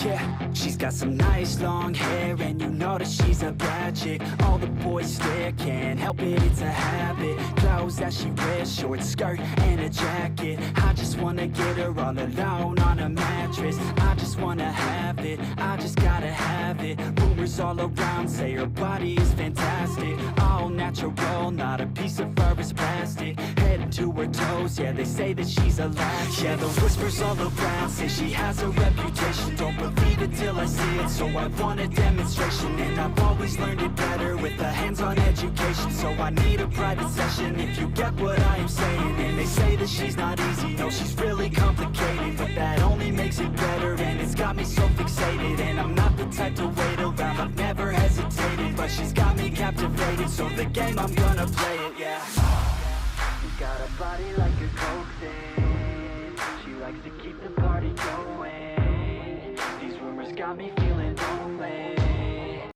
Yeah, she's got some nice long hair, and you know that she's a bad chick. All the boys stare, can't help it, it's a habit. Clothes that she wears, short skirt and a jacket. I just wanna get her all alone on a mattress. I just wanna have it, I just gotta have it. Rumors all around say her body is fantastic. All natural, not a piece of fur is plastic. Head to her toes, yeah, they say that she's a latch. Yeah, the whispers all around say she has a reputation. Don't believe it till I see it, so I want a demonstration. And I've always learned it better with a hands-on education. So I need a private session, if you get what I am saying. And they say that she's not easy, no, she's really complicated. But that only makes it better, and it's got me so fixated. And I'm not the type to wait around, I've never hesitated. But she's got me captivated, so the game, I'm gonna play it, yeah. She's got a body like a coke thing. She likes to keep the party going. These rumors got me feeling lonely.